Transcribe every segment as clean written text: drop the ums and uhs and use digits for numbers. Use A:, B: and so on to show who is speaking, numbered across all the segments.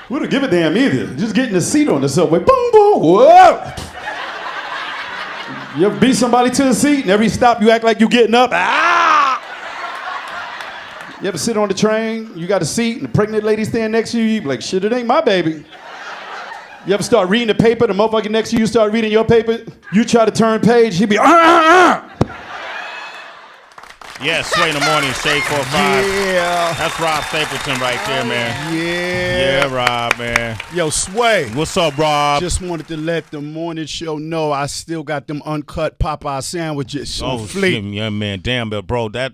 A: We don't give a damn either. Just getting a seat on the subway. Boom, boom, whoa. You ever beat somebody to the seat and every stop you act like you getting up? Ah! You ever sit on the train, you got a seat and the pregnant lady standing next to you, you be like, shit, it ain't my baby. You ever start reading the paper, the motherfucker next to you start reading your paper, you try to turn page, he be
B: Yeah, Sway in the morning, Shade 4-5.
C: Yeah.
B: That's Rob Stapleton right there, man.
C: Yeah.
B: Yeah, Rob, man.
C: Yo, Sway.
B: What's up, Rob?
C: Just wanted to let the morning show know I still got them uncut Popeye sandwiches on fleek.
B: Shit, yeah, man. Damn, but bro, that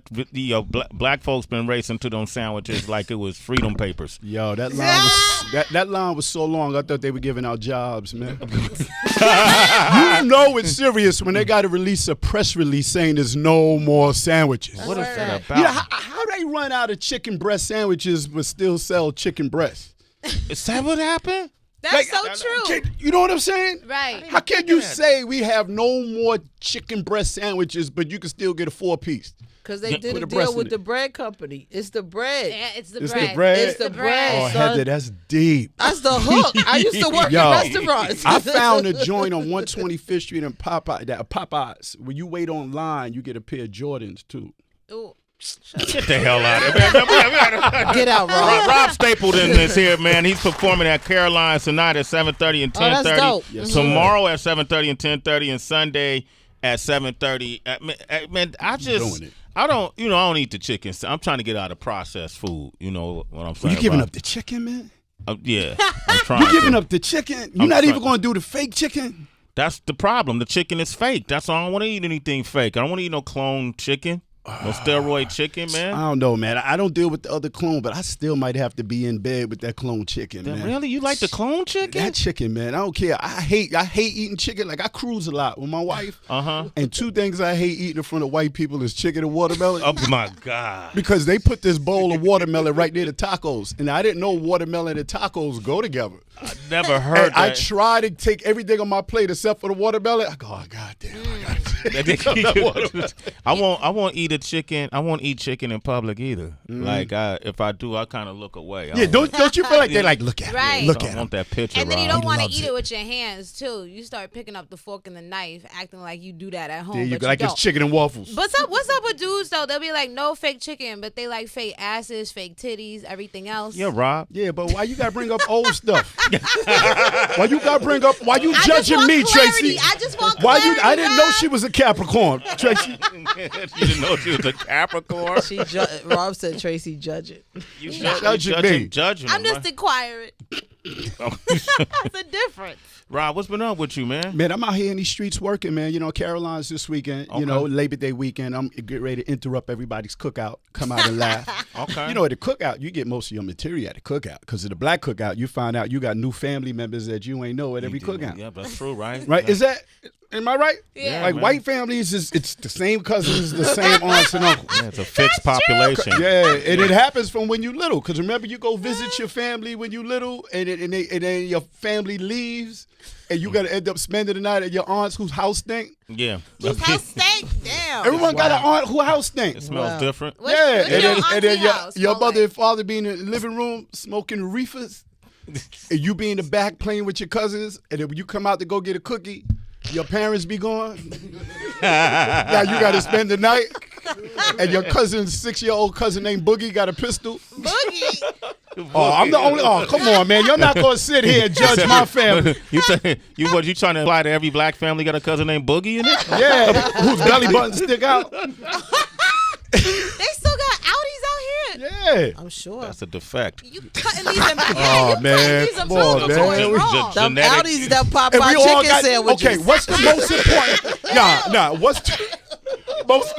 B: black folks been racing to them sandwiches like it was freedom papers.
C: Yo, that line was that line was so long. I thought they were giving out jobs, man. You know it's serious when they got to release a press release saying there's no more sandwiches.
B: What is that about?
C: Yeah, how they run out of chicken breast sandwiches but still sell chicken breasts?
B: Is that what happened?
D: That's so true.
C: You know what I'm saying?
D: Right.
C: How can you say we have no more chicken breast sandwiches but you can still get a 4-piece?
E: Because they did a
C: breast
E: deal with
C: in
E: the bread company. It's the bread.
D: Yeah, it's the
C: It's
D: bread.
C: the bread?
E: It's the bread,
C: Oh,
E: son.
C: Heather, that's deep.
E: That's the hook. I used to work
C: Yo,
E: in restaurants.
C: I found a joint on 125th Street in Popeyes. When you wait online, you get a pair of Jordans, too.
D: Ooh.
B: Get the hell out of here, man.
E: Get out, Rob.
B: Rob Stapleton is here, man. He's performing at Caroline's tonight at 7:30 and 10:30.
E: Oh, that's dope.
C: Yes,
B: Tomorrow at 7:30 and 10:30, and Sunday at 7:30. Man, I don't eat the chicken. I'm trying to get out of processed food. You know what I'm saying?
C: You giving up the chicken, man?
B: Yeah, I'm trying.
C: You giving up the chicken? You're not even going to do the fake chicken?
B: That's the problem. The chicken is fake. That's why I don't want to eat anything fake. I don't want to eat no clone chicken. No steroid chicken, man.
C: I don't know, man. I don't deal with the other clone, but I still might have to be in bed with that clone chicken, man.
B: Really? You like the clone chicken?
C: That chicken, man. I don't care. I hate eating chicken. Like, I cruise a lot with my wife. And two things I hate eating in front of white people is chicken and watermelon.
B: Oh, my God.
C: Because they put this bowl of watermelon right near the tacos. And I didn't know watermelon and tacos go together.
B: I never heard that.
C: I try to take everything on my plate except for the watermelon. I go, oh, goddamn.
B: I won't eat a chicken. I won't eat chicken in public either. Like if I do, I kind of look away.
C: Yeah, don't you feel like they're like, look at
D: Right.
C: me, look
B: I
C: at
B: want
C: him.
B: that picture.
D: And then you
B: Rob.
D: don't want to
C: loves
D: eat
C: it.
D: it with your hands, too. You start picking up the fork and the knife, acting like you do that at home.
C: There you
D: but
C: go, like
D: don't.
C: it's chicken and waffles.
D: What's up with dudes, though? They'll be like, no fake chicken, but they like fake asses, fake titties, everything else.
B: Yeah, Rob.
C: Yeah, but why you gotta bring up old stuff? Why you
D: I just
C: judging
D: want
C: me,
D: clarity.
C: Tracy?
D: I just want
C: Why
D: clarity.
C: I didn't know
D: Rob.
C: she was a Capricorn, Tracy.
B: You didn't know she was a Capricorn.
E: Rob said Tracy judge it.
B: You
C: Judging me.
B: Judging
D: I'm
B: him,
D: just inquiring. That's a difference.
B: Rob, what's been up with you, man?
C: Man, I'm out here in these streets working, man. You know, Caroline's this weekend.
B: Okay.
C: You know, Labor Day weekend. I'm getting ready to interrupt everybody's cookout. Come out and laugh.
B: Okay.
C: You know, at the cookout, you get most of your material at the cookout. Because at the black cookout, you find out you got new family members that you ain't know at every cookout.
B: Yeah, that's true, right?
C: Right?
B: Yeah.
C: Am I right?
D: Yeah.
C: Like
B: man.
C: white families, it's the same cousins, the same aunts and uncles.
B: Yeah, it's a fixed population.
C: Yeah, and it happens from when you little. Because remember, you go visit your family when you little, and then your family leaves, and you got to end up spending the night at your aunt's whose house stink.
B: Yeah.
D: Whose house stink? Damn.
C: Everyone got an aunt whose house stink.
B: It smells different.
D: What's
C: Yeah,
D: your
C: and then
D: auntie house
C: your
D: smell
C: mother
D: like?
C: and father being in the living room smoking reefers, and you be in the back playing with your cousins, and then when you come out to go get a cookie, your parents be gone. Now you got to spend the night, and your cousin's 6-year-old cousin named Boogie got a pistol.
D: Boogie.
C: Oh, I'm the only. Oh, come on, man! You're not gonna sit here and judge my family.
B: You trying to imply that every black family got a cousin named Boogie in it?
C: Yeah, whose belly button stick out.
D: They still got Audis out here.
C: Yeah.
E: I'm sure.
B: That's a defect.
D: You cutting these and
C: Oh, man. Come on, man.
D: wrong.
E: Them
B: Genetic-
E: Audis, that
C: And
E: Popeye
C: we all
E: chicken
C: got.
E: sandwiches.
C: Okay, what's the most important?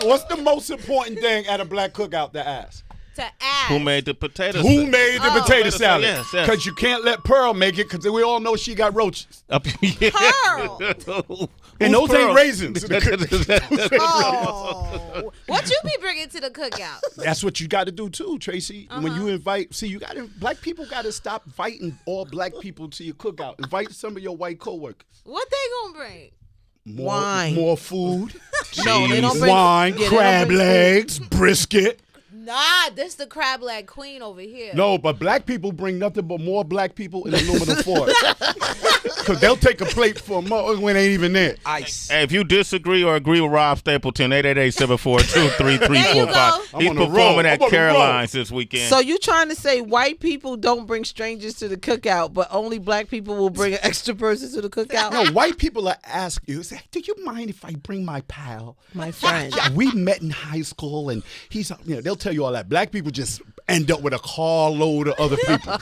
C: What's the most important thing at a black cookout to ask?
D: To ask.
B: Who made the potato
C: Who
B: salad?
C: made the potato salad?
B: Yes, yes.
C: Because you can't let Pearl make it because we all know she got roaches.
B: Yeah.
D: Pearl.
C: And those ain't raisins.
D: Oh. What you be bringing to the cookout?
C: That's what you got to do too, Tracy. When you invite, black people got to stop inviting all black people to your cookout. Invite some of your white coworkers.
D: What they gonna bring?
E: Wine.
C: More food.
E: No, they don't bring
C: Wine,
E: yeah, they don't
C: crab
E: bring food.
C: legs, brisket.
D: Nah, this the crab leg queen over here.
C: No, but black people bring nothing but more black people in aluminum foil. Because they'll take a plate for a mother when they ain't even there.
F: Ice.
B: Hey, if you disagree or agree with Rob Stapleton, 888-742-3345.
D: There you go.
B: He's
C: I'm on a roll.
B: performing at
C: I'm on a
B: Caroline's this weekend.
E: So you trying to say white people don't bring strangers to the cookout, but only black people will bring an extra person to the cookout?
C: No, white people will ask you, say, do you mind if I bring my pal?
E: My friend.
C: Yeah, we met in high school, and he's, they'll tell you all that. Black people just end up with a carload of other people.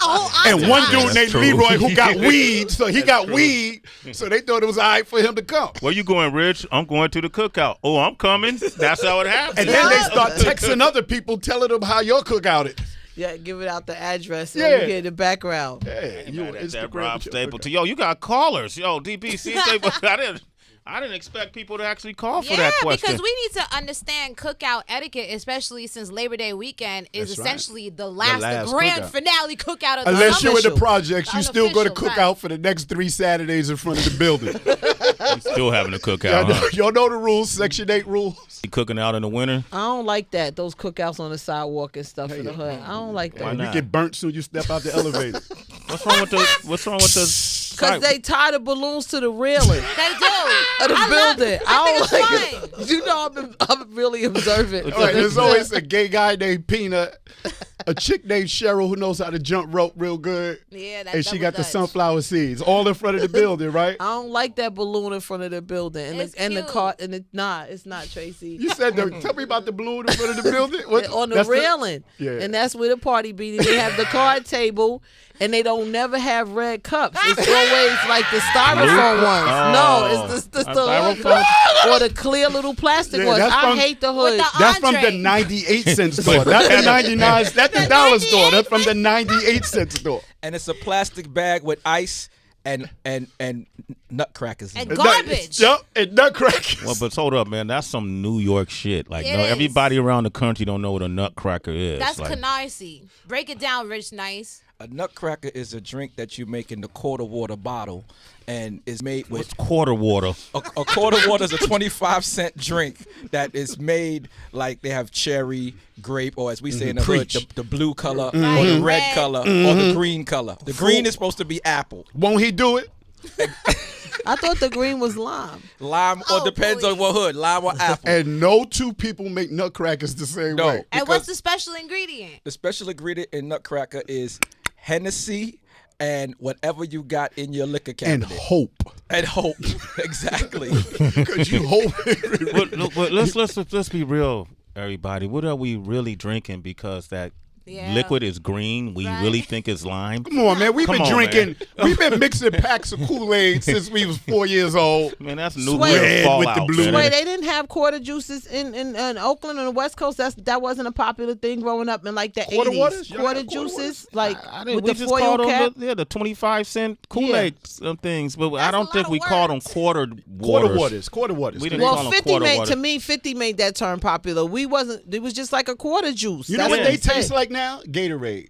C: And one dude named
B: true.
C: Leroy who got weed, so he got weed, so they thought it was all right for him to come.
B: Where you going, Rich? I'm going to the cookout. Oh, I'm coming. That's how it happens.
C: And then they start texting other people, telling them how your cookout is.
E: Yeah, give it out the address and
C: Yeah.
E: you hear the background.
C: Hey, you on
B: That's that
C: Instagram
B: Rob
C: with your
B: Stapleton. Yo, you got callers. Yo, DPC Stapleton. I didn't expect people to actually call for that question.
D: Because we need to understand cookout etiquette, especially since Labor Day weekend is
C: That's right.
D: essentially the
C: last
D: grand
C: cookout.
D: finale cookout of the
C: Unless you're in the
E: Unofficial.
C: projects, you still go to
D: Unofficial,
C: cookout
D: right.
C: for the next 3 Saturdays in front of the building.
B: You still having a cookout, huh?
C: Y'all know the rules, Section 8 rules.
B: You cooking out in the winter?
E: I don't like that. Those cookouts on the sidewalk and stuff in the hood. I don't like
B: Why
E: that.
B: not?
C: You get burnt soon you step out the elevator.
B: What's wrong with the
E: Because they tie the balloons to the railing
D: They do.
E: of the building. I don't
D: think
E: like
D: it's
E: it. You know, I'm really observant.
C: All right, there's always a gay guy named Peanut, a chick named Cheryl who knows how to jump rope real good,
D: Yeah, that's
C: and she got the
D: Dutch.
C: sunflower seeds all in front of the building, right?
E: I don't like that balloon in front of the building and
D: It's
E: the
D: cute.
E: car and it's not Tracy.
C: You said, tell me about the balloon in front of the building. What?
E: On the
C: That's
E: railing.
C: Yeah.
E: And that's where the party be. They have the card table and they don't never have red cups. It's always like the styrofoam ones. No, it's the
B: styrofoam?
E: or the clear little plastic
C: Yeah,
E: ones.
C: that's
E: I
C: from-
E: hate the
D: With
E: hood.
D: the
C: That's from the
D: Andre.
C: 98-cent store. That's the 99. That's the dollar store. That's from the 98-cent store.
F: And it's a plastic bag with ice and nutcrackers in
D: And
F: it.
D: garbage.
C: Yup, and nutcrackers.
B: Well, but hold up, man. That's some New York shit. Like,
D: It
B: no,
D: is.
B: everybody around the country don't know what a nutcracker is.
D: That's
B: like,
D: Canarsie. Break it down, Rich Nice.
F: A nutcracker is a drink that you make in the quarter water bottle and is made with
B: What's quarter water?
F: a quarter water is a 25-cent drink that is made like they have cherry, grape, or as we say in the hood,
C: Preach.
F: the blue color or
D: Right,
F: the red
D: red.
F: color or the green color. The green is supposed to be apple.
C: Won't he do it?
E: I thought the green was lime.
F: Lime, or
D: Oh,
F: depends on
D: please.
F: what hood, lime or apple.
C: And no two people make nutcrackers the same
F: No.
C: way.
D: And
F: Because-
D: what's the special ingredient?
F: The special ingredient in nutcracker is Hennessy and whatever you got in your liquor
C: And
F: cabinet.
C: hope.
F: And hope. Exactly.
C: Because you hope.
B: But let's be real, everybody. What are we really drinking? Because that
D: Yeah.
B: liquid is green. We
D: Right.
B: really think it's lime.
C: Come on, man. We've
B: Come
C: been
B: on,
C: drinking. We've been mixing packs of Kool-Aid since we was 4 years old.
B: Man, that's
E: Sway.
B: nuclear
C: Red with the
B: fallout.
C: blue.
B: man.
E: Wait, they didn't have quarter juices in Oakland on the West Coast. That wasn't a popular thing growing up in like the
C: Quarter
E: 80s.
C: waters? Y'all
E: Quarter
C: had quarter
E: juices, like
B: I didn't-
E: with
B: we
E: the
B: just
E: foil
B: called
E: cap.
B: them the 25-cent Kool-Aid things, but I
D: That's
B: don't
D: a
B: think
D: lot
B: we
D: of
B: called them
D: words.
B: quarter
C: Quarter
B: waters.
C: waters.
B: We didn't call
E: Well,
B: them
E: 50
B: quarter
E: made
B: water.
E: to me. 50 made that term popular. We wasn't. It was just like a quarter juice.
C: You know
E: That's
C: what
B: Yeah.
C: they
E: it said.
C: taste like now? Gatorade.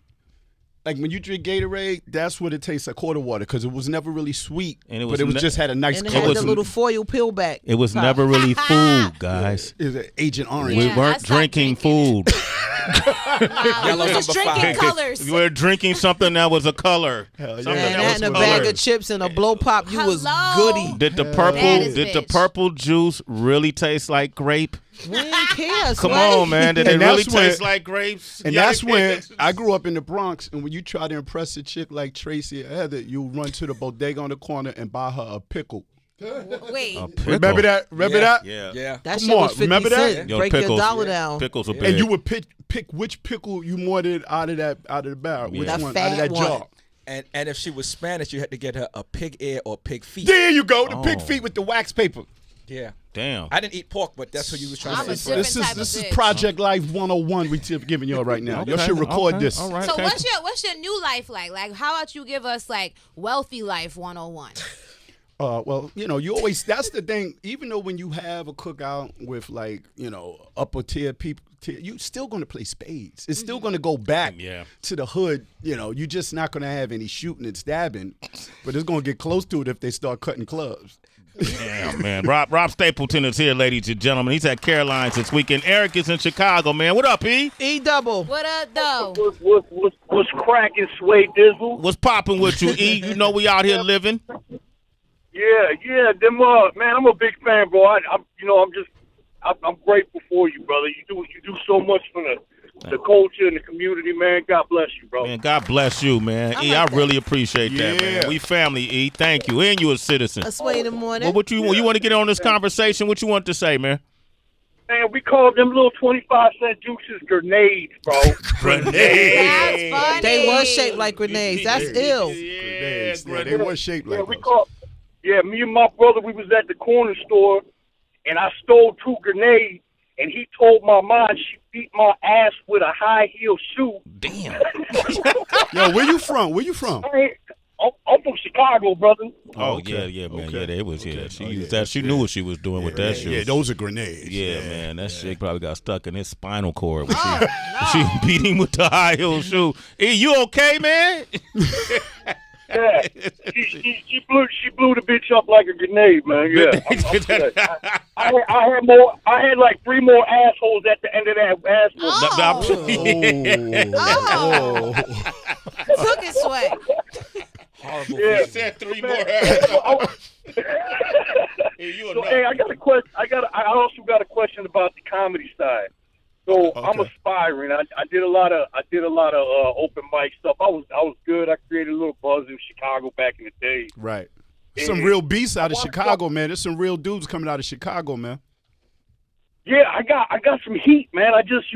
C: Like when you drink Gatorade, that's what it tastes like, quarter water, because it was never really sweet,
B: And it
C: but
B: was
C: it was
B: ne-
C: just had a nice
E: And it
C: color.
E: had
B: was-
E: the little foil peel back.
B: It was never really food, guys.
C: It was Agent Orange.
B: We
D: Yeah, I
B: weren't
D: stopped
B: drinking
D: drinking
B: food.
F: Yellow
D: We was just
F: number
D: drinking
F: 5.
D: colors.
B: We were drinking something that was a color.
C: Hell yeah.
B: Something
E: And
B: that
E: that
B: was
E: and a
B: color.
E: bag of chips and a blow pop. You was
D: Hello?
E: goody.
B: Did the
D: That
B: purple
D: is
B: did the
D: bitch.
B: purple juice really taste like grape?
E: We didn't care.
B: Come
E: Sway.
B: on, man. Did it
C: And
B: really
C: that's when-
B: taste like grapes?
C: And
B: Yeah,
C: that's
B: it
C: when
B: did.
C: I grew up in the Bronx, and when you try to impress a chick like Tracy or Heather, you run to the bodega on the corner and buy her a pickle.
D: Wait.
C: Remember that? Remember that?
B: Yeah.
F: Yeah.
E: That
C: Come
E: shit was
C: on,
E: 50
C: remember that?
E: cent.
B: Yo,
E: Break
B: pickles.
E: your dollar down.
B: Pickles are big.
C: And you would pick which pickle you wanted out of the barrel. Which
B: Yeah.
E: The
C: one? Out of
E: fat
C: that
E: one.
C: jar.
F: And if she was Spanish, you had to get her a pig ear or pig feet.
C: There you go. The pig
B: Oh.
C: feet with the wax paper.
F: Yeah.
B: Damn.
F: I didn't eat pork, but that's what you was trying
D: I'm
F: to
D: a
F: say.
D: different
C: This
D: type
C: is
D: of bitch.
C: Project Life 101 we giving y'all right now. Y'all
B: Okay,
C: should record
B: okay,
C: this.
B: All right.
D: So
B: okay.
D: what's your new life like? Like, how about you give us like wealthy life 101?
C: Well, you always, that's the thing. Even though when you have a cookout with like, upper tier people, you still going to play spades. It's still going to go back
B: Yeah.
C: to the hood. You're just not going to have any shooting and stabbing, but it's going to get close to it if they start cutting clubs.
B: Damn, man. Rob Stapleton is here, ladies and gentlemen. He's at Caroline's this weekend. Eric is in Chicago, man. What up, E?
E: E-double.
D: What up, though?
G: What's cracking, Sway Dizzle?
B: What's popping with you, E? You know we out here living.
G: Yeah, them man, I'm a big fan, bro. I'm grateful for you, brother. You do so much for the culture and the community, man. God bless you, bro.
B: Man, God bless you, man. I really appreciate that, man. We family, E. Thank you. And you a citizen.
E: A Sway in the morning.
B: Well, what you want to get on this conversation? What you want to say, man?
G: Man, we call them little 25-cent juices grenades, bro.
B: Grenades.
D: That's funny.
E: They was shaped like grenades. That's ill.
B: Yeah,
C: They were shaped like
G: me and my brother, we was at the corner store, and I stole 2 grenades, and he told my mom she beat my ass with a high heel shoe.
B: Damn.
C: Yo, where you from?
G: I'm from Chicago, brother.
B: Oh,
C: okay.
B: yeah, man.
C: Okay.
B: Yeah, they was here.
C: Okay.
B: She used that. She knew what she was doing with that shoe.
C: Yeah, those are grenades.
B: Yeah, man. That shit probably got stuck in his spinal cord when she beat him with the high heel shoe. Hey, you okay, man?
G: Yeah, she blew the bitch up like a grenade, man. Yeah, I'm good. I had like 3 more assholes at the end of that
D: Oh. Took it, Sway.
F: Horrible.
G: Yeah.
B: He said 3 more assholes.
G: Hey, I got a question. I also got a question about the comedy side. So I'm aspiring. I did a lot of open mic stuff. I was good. I created a little buzz in Chicago back in the day.
C: Right. Some real beasts out of Chicago, man. There's some real dudes coming out of Chicago, man.
G: Yeah, I got some heat, man. I just,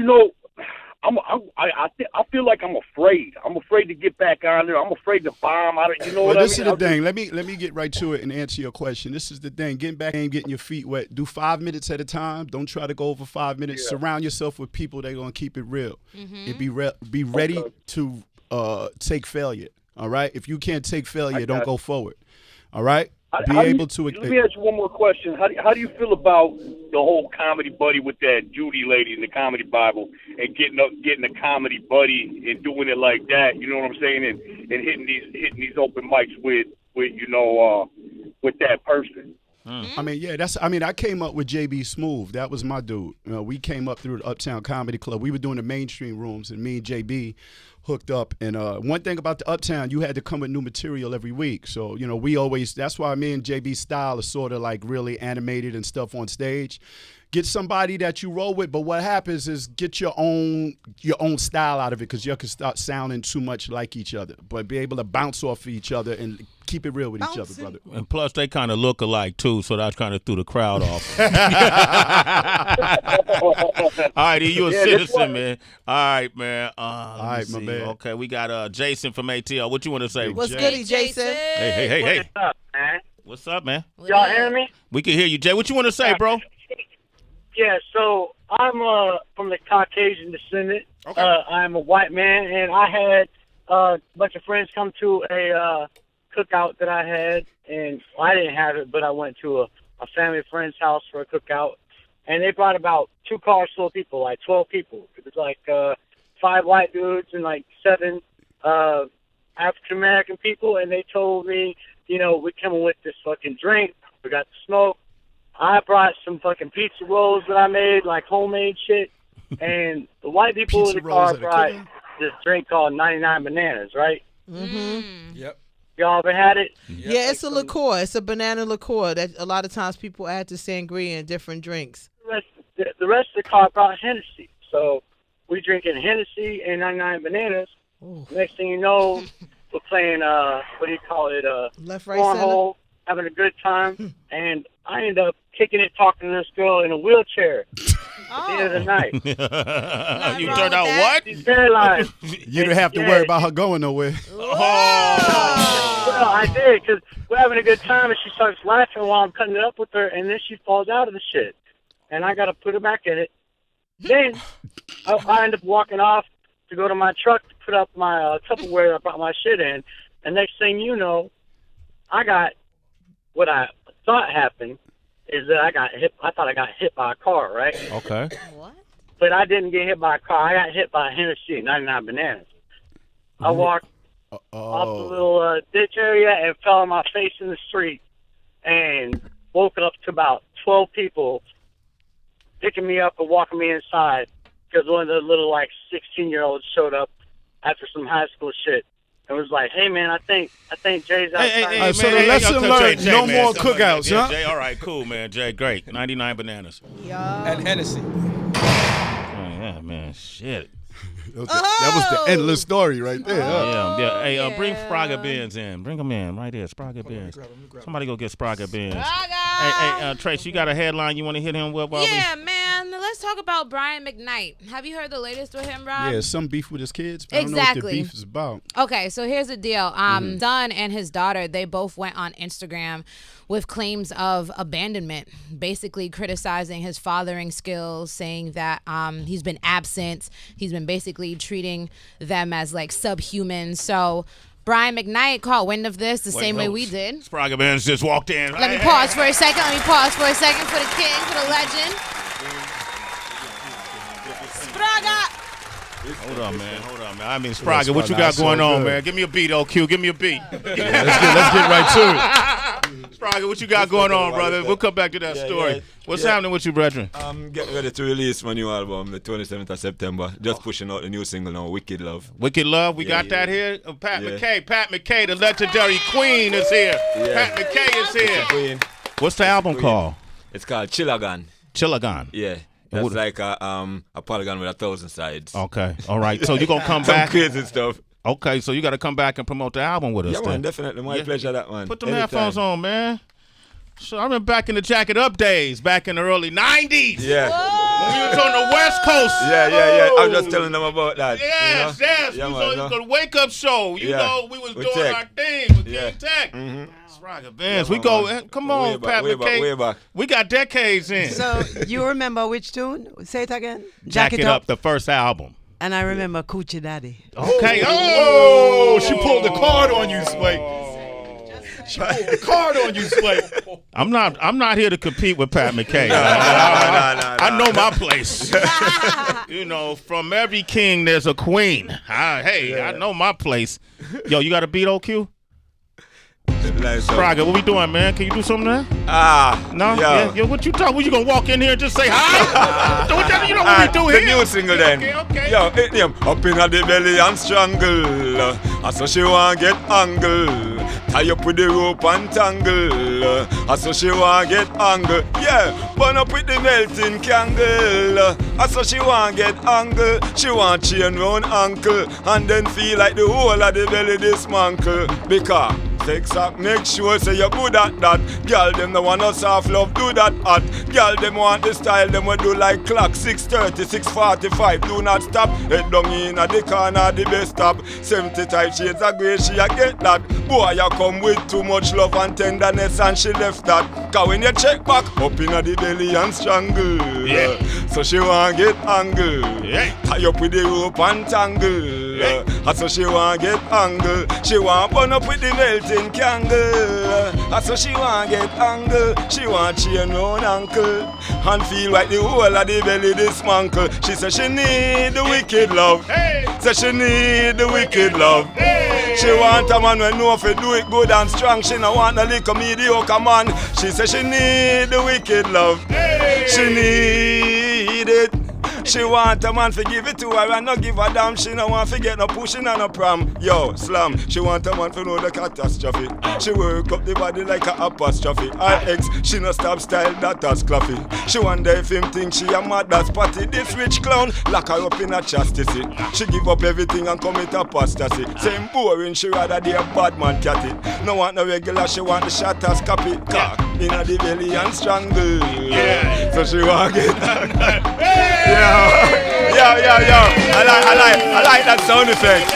G: I feel like I'm afraid. I'm afraid to get back on there. I'm afraid to bomb.
C: This is the thing. Let me get right to it and answer your question. This is the thing. Getting back and getting your feet wet. Do 5 minutes at a time. Don't try to go over 5 minutes. Yeah. Surround yourself with people that are gonna keep it real. And be ready to take failure. All right. If you can't take failure, don't go forward. All right.
G: Let me ask you one more question. How do you feel about the whole comedy buddy with that Judy lady in the Comedy Bible and getting a comedy buddy and doing it like that? You know what I'm saying? And hitting these open mics with that person.
C: I mean, I came up with JB Smooth. That was my dude. We came up through the Uptown Comedy Club. We were doing the mainstream rooms, and me and JB hooked up. And one thing about the Uptown, you had to come with new material every week. So, that's why me and JB's style is sort of like really animated and stuff on stage. Get somebody that you roll with, but what happens is get your own style out of it, because you can start sounding too much like each other. But be able to bounce off of each other and keep it real with each other, brother.
B: And plus, they kind of look alike too, so that kind of threw the crowd off. All right, you a citizen, man. All right, man. All
C: right, my man.
B: Okay, we got Jason from ATL. What you want to say?
E: What's goody, Jason?
B: Hey.
G: What's up, man?
B: What's up, man?
G: Y'all hear me?
B: We can hear you, Jay. What you want to say, bro?
G: Yeah, so I'm from the Caucasian descendant.
B: Okay.
G: I'm a white man, and I had a bunch of friends come to a cookout that I had, and I didn't have it, but I went to a family friend's house for a cookout, and they brought about 2 cars full of people, like 12 people. It was like 5 white dudes and like 7 African American people, and they told me, we're coming with this fucking drink. We got the smoke. I brought some fucking pizza rolls that I made, like homemade shit. And the white people in the car brought this drink called 99 Bananas, right?
E: Mm-hmm.
F: Yep.
G: Y'all ever had it?
E: Yeah, it's a liqueur. It's a banana liqueur that a lot of times people add to sangria and different drinks.
G: The rest of the car brought Hennessy. So we drinking Hennessy and 99 Bananas.
E: Ooh.
G: Next thing you know, we're playing,
E: Left, right,
G: cornhole, having a good time. And I end up kicking it, talking to this girl in a wheelchair at the end of the night.
B: You turned out what?
G: She's paralyzed.
C: You don't have to worry about her going nowhere.
G: Well, I did, because we're having a good time, and she starts laughing while I'm cutting it up with her, and then she falls out of the shit. And I got to put her back in it. Then I end up walking off to go to my truck to put up my Tupperware that I brought my shit in. And next thing you know, I got what I thought happened is that I got hit. I thought I got hit by a car, right?
B: Okay.
D: What?
G: But I didn't get hit by a car. I got hit by a Hennessy, 99 Bananas. I walked off the little ditch area and fell on my face in the street. And woke up to about 12 people picking me up and walking me inside because one of the little, like, 16-year-olds showed up after some high school shit. And was like, hey, man, I think Jay's outside.
A: Hey, so the lesson learned, no more cookouts, huh?
B: Jay, all right, cool, man. Jay, great. 99 bananas.
F: And Hennessy.
B: Oh, yeah, man, shit.
C: That was the endless story right there. Huh?
B: Yeah. Hey, bring Spragga Benz in. Bring them in right there. Spragga Benz. Somebody go get Spragga Benz. Hey, Trace, you got a headline you want to hit him with?
D: Man. Let's talk about Brian McKnight. Have you heard the latest with him, Rob?
C: Yeah, some beef with his kids. But I don't know what the beef is about.
D: Okay, so here's the deal. Son and his daughter, they both went on Instagram with claims of abandonment, basically criticizing his fathering skills, saying that he's been absent. He's been basically treating them as like subhumans. So Brian McKnight caught wind of this the same way we did.
B: Spragga Benz just walked in.
D: Let me pause for a second for the king, for the legend. Spragga!
B: Hold on, man. I mean, Spragga, what you got going on, man? Give me a beat, OQ. Give me a beat.
C: Let's get right to it.
B: Spragga, what you got going on, brother? We'll come back to that story. What's happening with you, brethren?
H: I'm getting ready to release my new album the 27th of September. Just pushing out the new single now, Wicked Love.
B: Wicked Love, we got that here. Pat McKay, the legendary queen is here. Pat McKay is here.
H: Queen.
B: What's the album called?
H: It's called Chillagan.
B: Yeah.
H: That's like a polygon with 1,000 sides.
B: Okay. All right. So you're going to come back.
H: Some crazy stuff.
B: Okay. So you got to come back and promote the album with us.
H: Yeah, man, definitely. My pleasure, that one.
B: Put them headphones on, man. So I remember back in the Jack It Up days, back in the early 90s.
H: Yeah.
B: When we was on the West Coast.
H: Yeah. I was just telling them about that.
B: Yes.
H: Yeah,
B: we was on the Wake Up Show. You know, we was doing our thing with King Tech. Spragga Benz. We go, come on, Pat McKay.
H: Way back.
B: We got decades in.
I: So you remember which tune? Say it again.
B: Jack It Up, the first album.
I: And I remember Coochie Daddy.
B: Okay.
A: Oh, she pulled the card on you, Sway. She pulled the card on you, Sway.
B: I'm not here to compete with Pat McKay. I know my place. You know, from every king there's a queen. I know my place. Yo, you got a beat, OQ? Spragga, what we doing, man? Can you do something there? No? Yeah. What you talking? What, you gonna walk in here and just say hi? You know what we do here?
H: The new single then.
B: Okay.
H: Yo, hit him. Up in the belly and strangle. I saw she want get angle. Tie up with the rope and tangle. I saw she want get angle. Yeah, burn up with the melting candle. I saw she want get angle. She want chain round ankle. And then feel like the whole of the belly dismantle. Because sex act, make sure say you're good at that. Girl, them the want us soft love, do that hot. Girl, them want the style, them will do like clock. 6:30, 6:45, do not stop. Head down in at the corner, the best stop. 70 type shades of grey, she a get that. Boy, you come with too much love and tenderness and she left that. Cause when you check back, up in the belly and strangle.
B: Yeah.
H: So she want get angle.
B: Yeah.
H: Tie up with the rope and tangle.
B: Yeah.
H: So she want get angle. She want burn up with the melting candle. So she want get angle. She want chain round ankle. And feel like the whole of the belly dismantle. She said she need the wicked love.
B: Hey.
H: Say she need the wicked love.
B: Hey.
H: She want a man when know if you do it good and strong. She no want no little mediocre man. She said she need the wicked love.
B: Hey.
H: She need it. She want a man to give it to her and not give a damn. She no want to get no pushing and no pram. Yo, slam. She want a man to know the catastrophe. She work up the body like a apostrophe. Her ex, she no stop style that as claffy. She wonder if him think she a mad as patty. This rich clown lock her up in a chastity. She give up everything and commit apostasy. Same boring, she rather be a bad man catty. No want no regular, she want the shot as copy. Cock in a the belly and strangle.
B: Yeah.
H: So she want get yeah. Yo. I like that sound effect.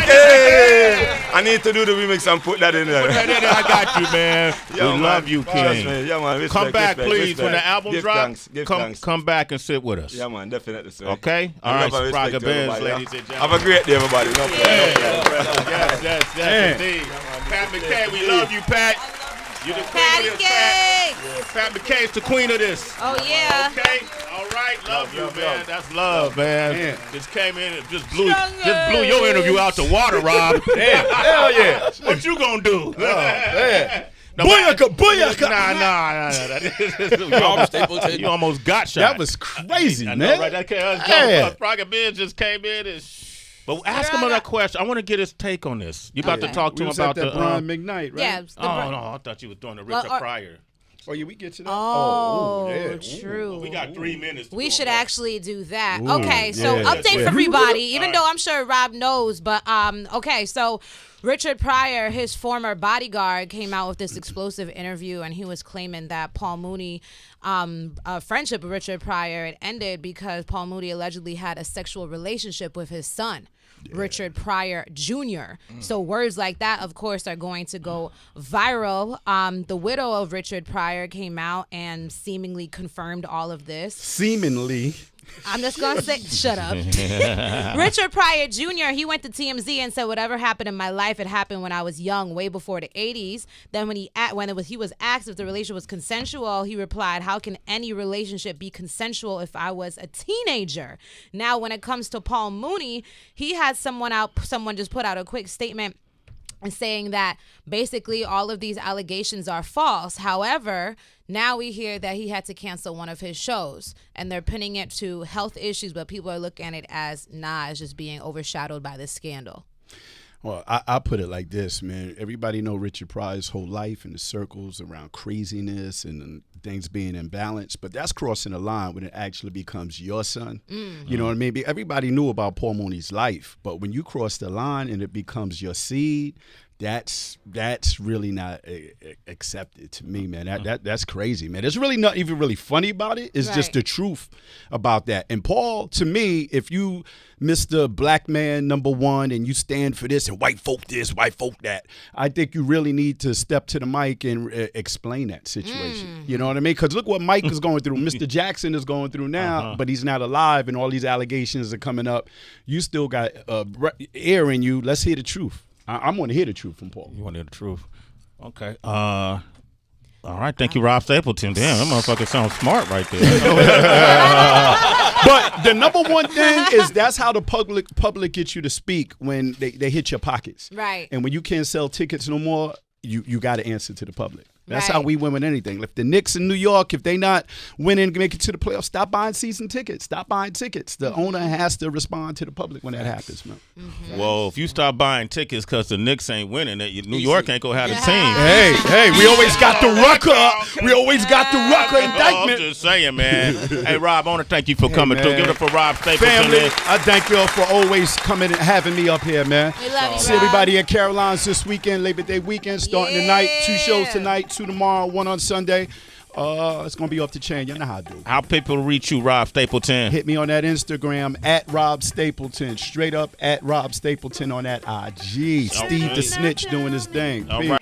H: Hey. I need to do the remix and put that in there.
B: I got you, man.
H: Yo,
B: we love you, King.
H: Yeah, man. Respect,
B: come back,
H: respect,
B: please,
H: respect.
B: when the album drops.
H: Thanks.
B: Come back and sit with us.
H: Yeah, man, definitely. Sir.
B: Okay? All right, Spragga Benz, ladies and gentlemen.
H: Have a great day, everybody. No problem.
B: Yes, indeed. Pat McKay, we love you, Pat. You the queen of this, Pat. Pat McKay's the queen of this.
D: Oh, yeah.
B: Okay? All right. Love you, man. That's love, man. Just came in and just blew your interview out the water, Rob.
A: Damn. Hell yeah.
B: What you gonna do?
A: Oh, man.
C: Booyaka.
B: Nah. You almost got shot.
C: That was crazy,
B: I
C: man.
B: know, right? Spragga Benz just came in and. But ask him that question. I want to get his take on this. You about to talk to him about the
C: Brian McKnight, right?
D: Yeah.
B: No, I thought you was doing the Richard Pryor.
C: Oh, yeah, we get to that.
D: Oh, true.
B: We got 3 minutes.
D: We should actually do that.
C: Ooh,
D: Okay, so update for everybody, even though I'm sure Rob knows, but okay, so Richard Pryor, his former bodyguard, came out with this explosive interview, and he was claiming that Paul Mooney, friendship with Richard Pryor, it ended because Paul Mooney allegedly had a sexual relationship with his son. Richard Pryor Jr. So words like that, of course, are going to go viral. The widow of Richard Pryor came out and seemingly confirmed all of this.
C: Seemingly.
D: I'm just going to say, shut up. Richard Pryor Jr., he went to TMZ and said, whatever happened in my life, it happened when I was young, way before the 80s. Then when he was asked if the relationship was consensual, he replied, how can any relationship be consensual if I was a teenager? Now, when it comes to Paul Mooney, he had someone just put out a quick statement and saying that basically all of these allegations are false. However, now we hear that he had to cancel one of his shows, and they're pinning it to health issues, but people are looking at it as, it's just being overshadowed by this scandal.
C: Well, I put it like this, man. Everybody know Richard Pryor's whole life and the circles around craziness and things being imbalanced, but that's crossing the line when it actually becomes your son. You know what I mean? Everybody knew about Paul Mooney's life, but when you cross the line and it becomes your seed, that's really not accepted to me, man. That's crazy, man. There's really not even really funny about it. It's just the truth about that. And Paul, to me, if you Mr. Black Man #1 and you stand for this and white folk this, white folk that, I think you really need to step to the mic and explain that situation. You know what I mean? Because look what Mike is going through. Mr. Jackson is going through now, but he's not alive, and all these allegations are coming up. You still got air in you. Let's hear the truth. I'm going to hear the truth from Paul.
B: You want to hear the truth? Okay. All right. Thank you, Rob Stapleton. Damn, that motherfucker sounds smart right there.
C: But the #1 thing is that's how the public gets you to speak when they hit your pockets.
D: Right.
C: And when you can't sell tickets no more, you got to answer to the public. That's how we win with anything. If the Knicks in New York, if they not winning, make it to the playoffs, stop buying season tickets. Stop buying tickets. The owner has to respond to the public when that happens, man.
B: Well, if you stop buying tickets because the Knicks ain't winning, New York ain't gonna have the team.
C: Hey, we always got the rucker. We always got the rucker indictment.
B: I'm just saying, man. Hey, Rob, I want to thank you for coming through. Give it up for Rob Stapleton.
C: Family, I thank y'all for always coming and having me up here, man.
D: We love you,
C: See
D: Rob.
C: everybody at Caroline's this weekend, Labor Day weekend, starting tonight. 2 shows tonight, 2 tomorrow, 1 on Sunday. It's going to be off the chain. Y'all know how I do.
B: How people reach you, Rob Stapleton?
C: Hit me on that Instagram, at Rob Stapleton. Straight up, at Rob Stapleton on that IG. Steve the Snitch doing his thing.
B: All
C: Peace.
B: right.